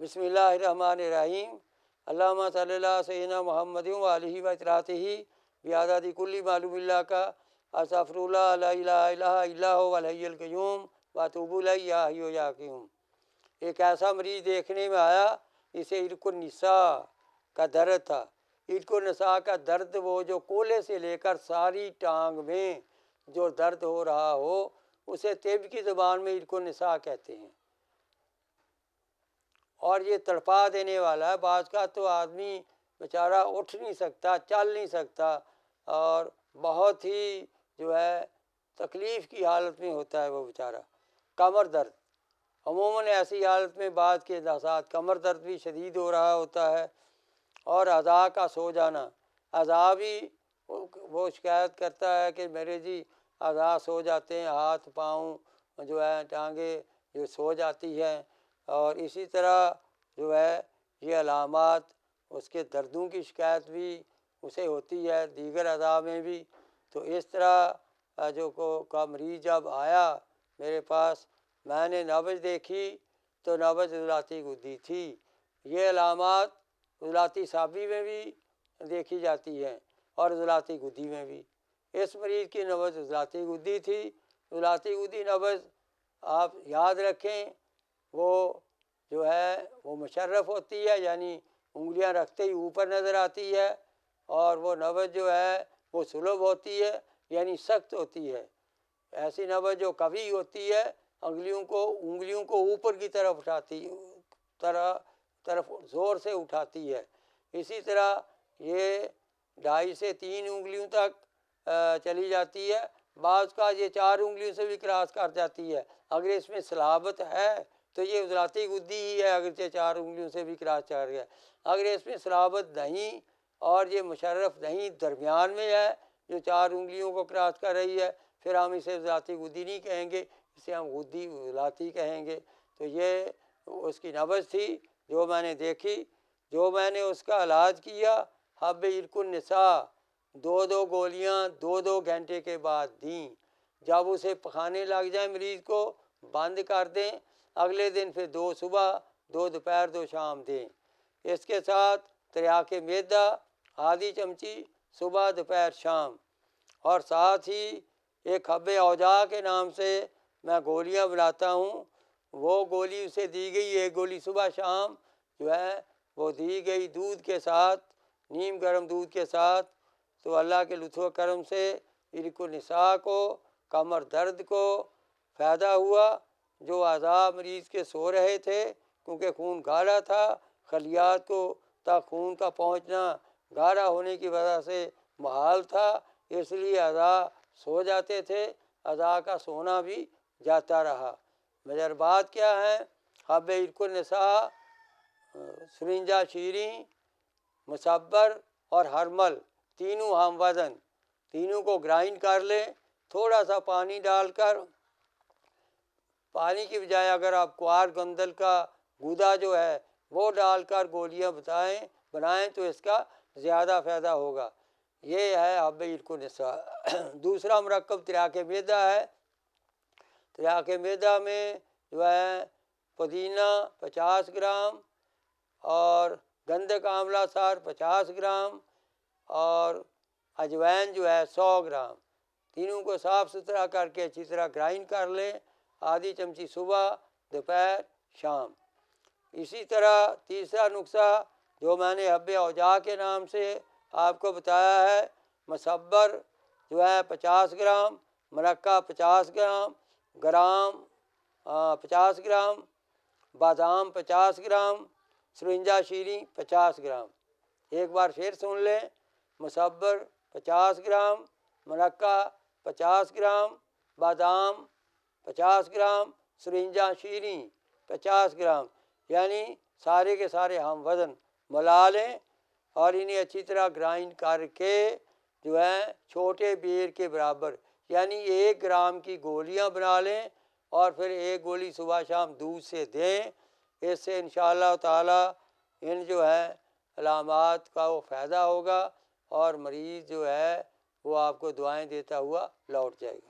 بسم اللہ الرحمن الرحیم اللہم صلی اللہ سیدنا محمد و علیہ و اطراطہ بیعدد کل معلوم اللہ کا استغفر اللہ لا الہ الا هو الحی القیوم واتوب الیہ یا حی یا قیوم۔ ایک ایسا مریض دیکھنے میں آیا، اسے عرق النساء کا درد تھا۔ عرق النساء کا درد وہ جو کولے سے لے کر ساری ٹانگ میں جو درد ہو رہا ہو، اسے طب کی زبان میں عرق النساء کہتے ہیں، اور یہ تڑپا دینے والا ہے۔ بعض کا تو آدمی بیچارہ اٹھ نہیں سکتا، چل نہیں سکتا، اور بہت ہی جو ہے تکلیف کی حالت میں ہوتا ہے وہ بیچارہ۔ کمر درد، عموماً ایسی حالت میں بعض کے ساتھ کمر درد بھی شدید ہو رہا ہوتا ہے، اور اعضاء کا سو جانا۔ اعضاء بھی وہ شکایت کرتا ہے کہ میرے جی اعضاء سو جاتے ہیں، ہاتھ پاؤں جو ہے ٹانگیں جو سو جاتی ہیں، اور اسی طرح جو ہے یہ علامات اس کے دردوں کی شکایت بھی اسے ہوتی ہے، دیگر اعضاء میں بھی۔ تو اس طرح جو کا مریض جب آیا میرے پاس، میں نے نبض دیکھی تو نبض عضلاتی گدی تھی۔ یہ علامات عضلاتی صابی میں بھی دیکھی جاتی ہیں اور عضلاتی گدی میں بھی۔ اس مریض کی نبض عضلاتی گدی تھی۔ عضلاتی گدی نبض آپ یاد رکھیں، وہ جو ہے وہ مشرف ہوتی ہے، یعنی انگلیاں رکھتے ہی اوپر نظر آتی ہے، اور وہ نبض جو ہے وہ سلب ہوتی ہے، یعنی سخت ہوتی ہے۔ ایسی نبض جو قوی ہوتی ہے، انگلیوں کو اوپر کی طرف طرف زور سے اٹھاتی ہے۔ اسی طرح یہ 2.5 سے 3 انگلیوں تک چلی جاتی ہے۔ بعض کا یہ 4 انگلیوں سے بھی کراس کر جاتی ہے۔ اگر اس میں صلابت ہے تو یہ عضلاتی گدی ہی ہے، اگرچہ 4 انگلیوں سے بھی کراس کر گیا۔ اگر اس میں صلابت نہیں اور یہ مشرف نہیں، درمیان میں ہے، جو 4 انگلیوں کو کراس کر رہی ہے، پھر ہم اسے عضلاتی گدی نہیں کہیں گے، اسے ہم گدی عضلاتی کہیں گے۔ تو یہ اس کی نبض تھی جو میں نے دیکھی۔ جو میں نے اس کا علاج کیا، حب عرق النساء 2 گولیاں 2 گھنٹے کے بعد دیں۔ جب اسے پخانے لگ جائیں مریض کو، بند کر دیں۔ اگلے دن پھر 2 صبح 2 دوپہر 2 شام دیں۔ اس کے ساتھ تریاق معدہ آدھی چمچی صبح دوپہر شام، اور ساتھ ہی ایک حب اوجاع کے نام سے میں گولیاں بناتا ہوں، وہ گولی اسے دی گئی، 1 گولی صبح شام جو ہے وہ دی گئی دودھ کے ساتھ، نیم گرم دودھ کے ساتھ۔ تو اللہ کے لطف و کرم سے عرق النساء کو، کمر درد کو فائدہ ہوا۔ جو اعضاء مریض کے سو رہے تھے، کیونکہ خون گاڑھا تھا، خلیات کو تک خون کا پہنچنا گاڑھا ہونے کی وجہ سے محال تھا، اس لیے اعضاء سو جاتے تھے۔ اعضاء کا سونا بھی جاتا رہا۔ مجربات کیا ہیں؟ حب عرق النساء، سرنجہ شیریں، مصبر اور ہرمل، تینوں ہم وزن، تینوں کو گرائنڈ کر لیں، تھوڑا سا پانی ڈال کر۔ پانی کی بجائے اگر آپ کوار گندل کا گودا جو ہے وہ ڈال کر گولیاں بنائیں تو اس کا زیادہ فائدہ ہوگا۔ یہ ہے حب عرق النساء۔ دوسرا مرکب تریاق معدہ ہے۔ تریاق معدہ میں جو ہے پودینہ 50 گرام اور گندھک آملہ سار 50 گرام اور اجوائن جو ہے 100 گرام، تینوں کو صاف ستھرا کر کے اچھی طرح گرائنڈ کر لیں، آدھی چمچی صبح دوپہر شام۔ اسی طرح تیسرا نسخہ جو میں نے حب اوجاع کے نام سے آپ کو بتایا ہے، مصبر جو ہے 50 گرام، مرقہ 50 گرام 50 گرام، بادام 50 گرام، سرنجہ شیریں 50 گرام۔ ایک بار پھر سن لیں، مصبر 50 گرام، مرقہ 50 گرام، بادام 50 گرام، سرنجہ شیریں 50 گرام، یعنی سارے کے سارے ہم وزن ملا لیں، اور انہیں اچھی طرح گرائنڈ کر کے جو ہے چھوٹے بیر کے برابر، یعنی 1 گرام کی گولیاں بنا لیں، اور پھر 1 گولی صبح شام دودھ سے دیں۔ اس سے انشاءاللہ تعالی ان جو ہے علامات کا وہ فائدہ ہوگا، اور مریض جو ہے وہ آپ کو دعائیں دیتا ہوا لوٹ جائے گا۔